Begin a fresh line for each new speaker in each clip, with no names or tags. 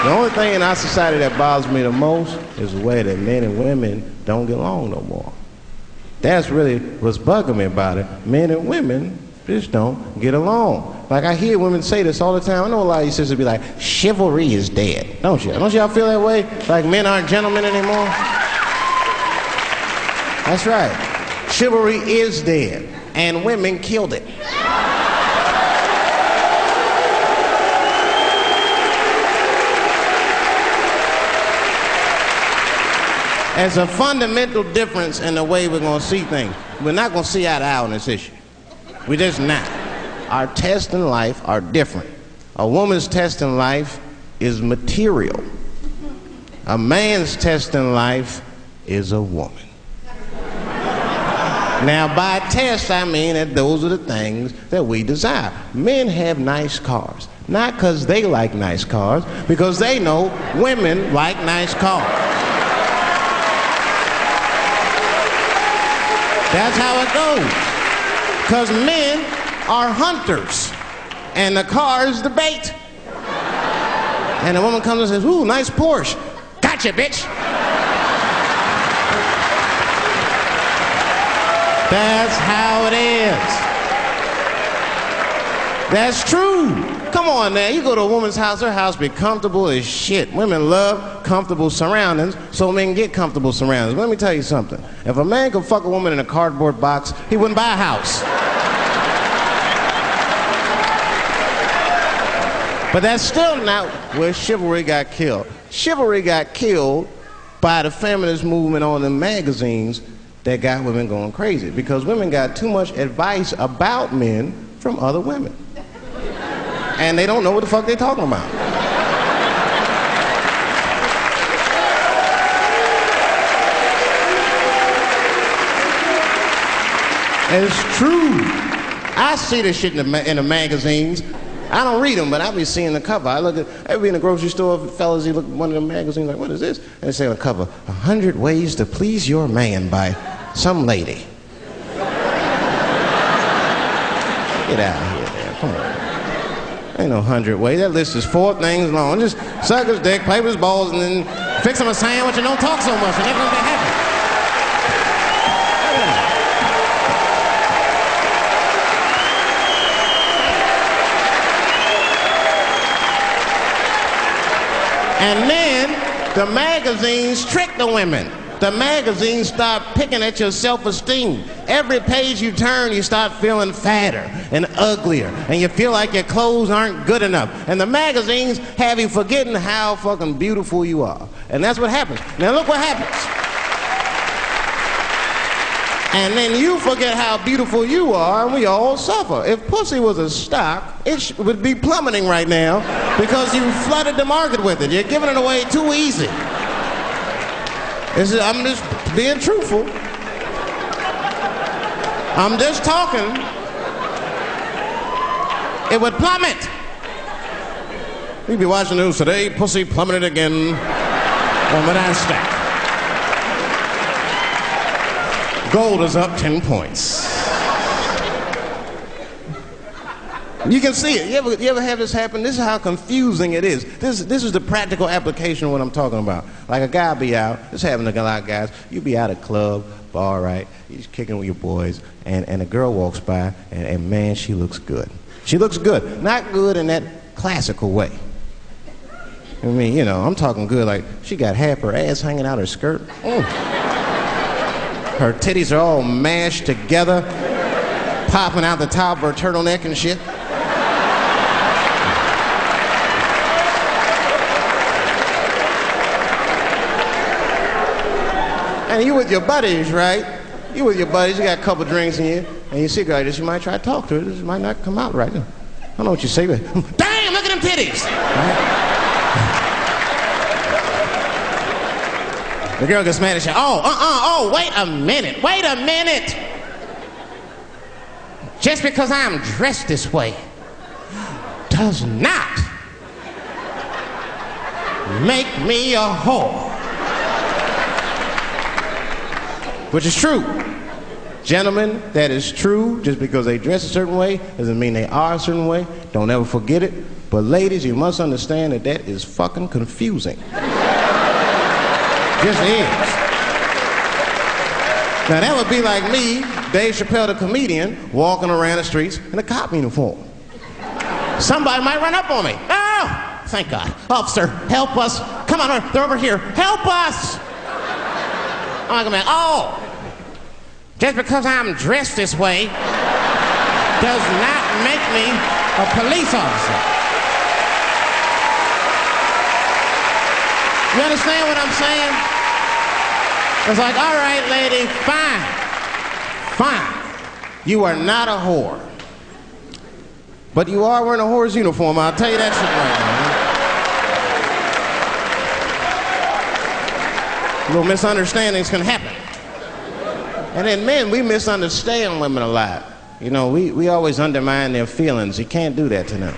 The only thing in our society that bothers me the most is the way that men and women don't get along no more. That's really what's bugging me about it. Men and women just don't get along. Like I hear women say this all the time. I know a lot of you sisters be like, chivalry is dead. Don't you? Don't y'all feel that way? Like men aren't gentlemen anymore? That's right. Chivalry is dead. And women killed it. There's a fundamental difference in the way we're going to see things. We're not going to see eye to eye on this issue. We're just not. Our tests in life are different. A woman's test in life is material. A man's test in life is a woman. Now, by test, I mean that those are the things that we desire. Men have nice cars. Not because they like nice cars, because they know women like nice cars. That's how it goes. Because men are hunters, and the car is the bait. And the woman comes and says, ooh, nice Porsche. Gotcha, bitch. That's how it is. That's true. Come on now, you go to a woman's house, her house be comfortable as shit. Women love comfortable surroundings, so men get comfortable surroundings. Let me tell you something. If a man could fuck a woman in a cardboard box, he wouldn't buy a house. But that's still not where chivalry got killed. Chivalry got killed by the feminist movement on the magazines that got women going crazy, because women got too much advice about men from other women. And they don't know what the fuck they're talking about. It's true. I see this shit in the magazines. I don't read them, but I be seeing the cover. I be in the grocery store, fellas, you look at one of the magazines, like, what is this? And they say on the cover, 100 Ways to Please Your Man by some lady. Get out of here, man. Come on. Ain't no 100 ways. That list is 4 things long. Just suck his dick, play with his balls, and then fix him a sandwich and don't talk so much, and everything's gonna be happy. And then the magazines trick the women. The magazines start picking at your self-esteem. Every page you turn, you start feeling fatter and uglier, and you feel like your clothes aren't good enough. And the magazines have you forgetting how fucking beautiful you are. And that's what happens. Now look what happens. And then you forget how beautiful you are, and we all suffer. If pussy was a stock, it would be plummeting right now because you flooded the market with it. You're giving it away too easy. I'm just being truthful. I'm just talking. It would plummet. You'd be watching the news today, pussy plummeted again on the NASDAQ. Gold is up 10 points. You can see it. You ever have this happen? This is how confusing it is. This is the practical application of what I'm talking about. Like a guy be out, this happens to a lot of guys, you be out at a club, bar, right? You're kicking with your boys, and a girl walks by, and man, she looks good. She looks good. Not good in that classical way. I mean, you know, I'm talking good like she got half her ass hanging out her skirt. Her titties are all mashed together, popping out the top of her turtleneck and shit. And you with your buddies, right? You with your buddies, you got a couple drinks in you, and you see a girl like this, you might try to talk to her. This might not come out right. I don't know what you say, but damn, look at them titties! Right? The girl gets mad and she, wait a minute. Just because I'm dressed this way does not make me a whore. Which is true. Gentlemen, that is true. Just because they dress a certain way doesn't mean they are a certain way. Don't ever forget it. But ladies, you must understand that that is fucking confusing. Just is. Now that would be like me, Dave Chapelle the comedian, walking around the streets in a cop uniform. Somebody might run up on me. Oh, thank God. Officer, help us. Come on, they're over here. Help us. I'm like, oh, just because I'm dressed this way does not make me a police officer. You understand what I'm saying? It's like, all right, lady, fine. You are not a whore. But you are wearing a whore's uniform, I'll tell you that shit right now. Little misunderstandings can happen. And then men, we misunderstand women a lot. You know, we always undermine their feelings. You can't do that to them.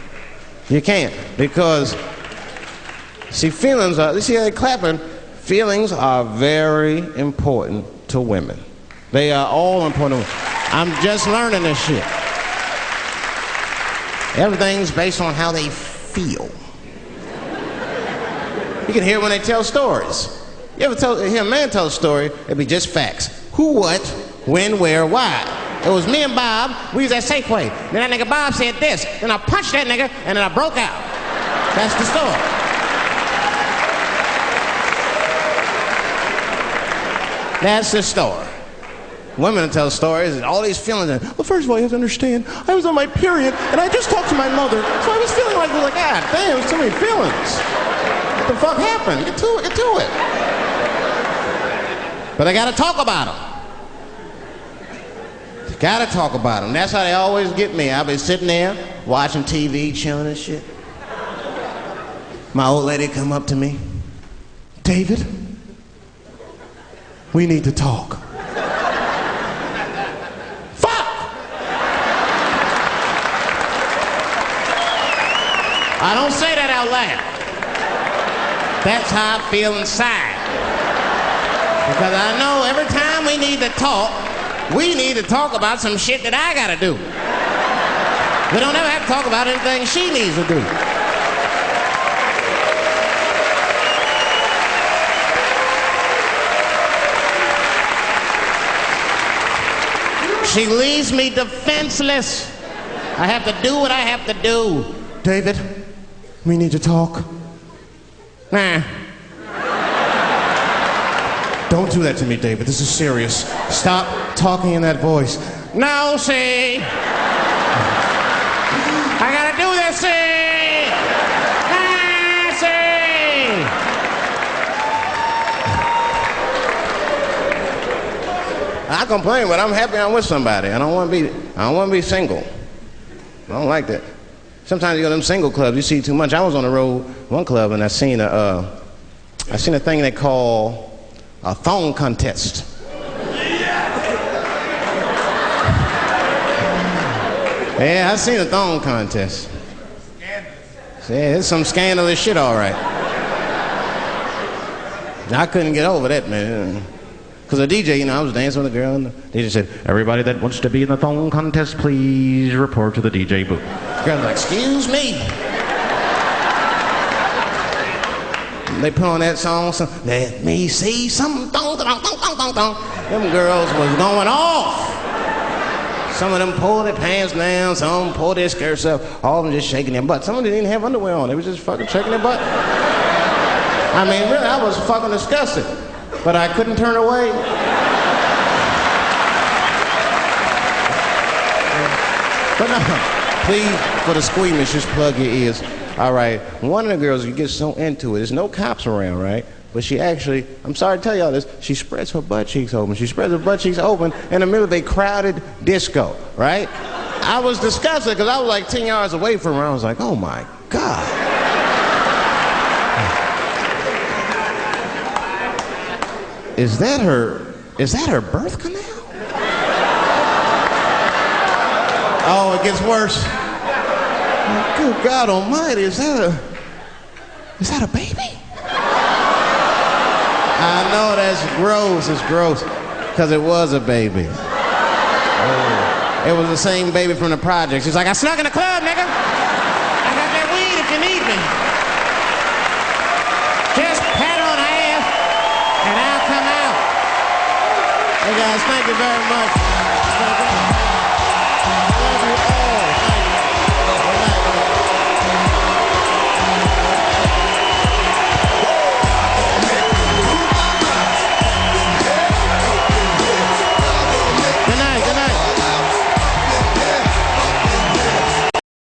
You can't, because, see, feelings are, you see how they're clapping? Feelings are very important to women. They are all important to women. I'm just learning this shit. Everything's based on how they feel. You can hear when they tell stories. You ever hear a man tell a story, it'd be just facts. Who, what, when, where, why. It was me and Bob, we was at Safeway. Then that nigga Bob said this, then I punched that nigga, and then I broke out. That's the story. That's the story. Women tell stories, and all these feelings. Well, first of all, you have to understand, I was on my period, and I just talked to my mother, so I was feeling like, God damn, there's too many feelings. What the fuck happened? Get to it. But I gotta talk about them. Gotta talk about them. That's how they always get me. I'll be sitting there, watching TV, chilling and shit. My old lady come up to me. David, we need to talk. I don't say that out loud. That's how I feel inside. Because I know every time we need to talk about some shit that I gotta do. We don't ever have to talk about anything she needs to do. She leaves me defenseless. I have to do what I have to do. David, we need to talk. Nah. Don't do that to me, David. This is serious. Stop talking in that voice. No, see. I gotta do this, see. Ah, see. I complain, but I'm happy I'm with somebody. I don't want to be single. I don't like that. Sometimes you go to them single clubs, you see too much. I was on the road, one club, and I seen a thing they call a thong contest. Yeah, I seen a thong contest. Yeah, it's some scandalous shit, all right. I couldn't get over that, man. Because the DJ, you know, I was dancing with a girl, and the DJ said, everybody that wants to be in the thong contest, please report to the DJ booth. The girl's like, excuse me. They put on that song, so, let me see some thong, thong, thong, thong, thong, thong. Them girls was going off. Some of them pulled their pants down, some of them pulled their skirts up, all of them just shaking their butt. Some of them didn't have underwear on, they was just fucking shaking their butt. I mean, really, I was fucking disgusted. But I couldn't turn away. But no, please, for the squeamish, just plug your ears. All right, one of the girls, you get so into it, there's no cops around, right? But she actually, I'm sorry to tell y'all this, she spreads her butt cheeks open. She spreads her butt cheeks open in the middle of a crowded disco, right? I was disgusted because I was like 10 yards away from her. I was like, oh my God. Is that her birth canal? Oh, it gets worse. Oh, good God Almighty, is that a baby? I know that's gross, it's gross, because it was a baby. Oh. It was the same baby from the project. She's like, I snuck in the club, nigga. I got that weed if Hey guys, thank you very much.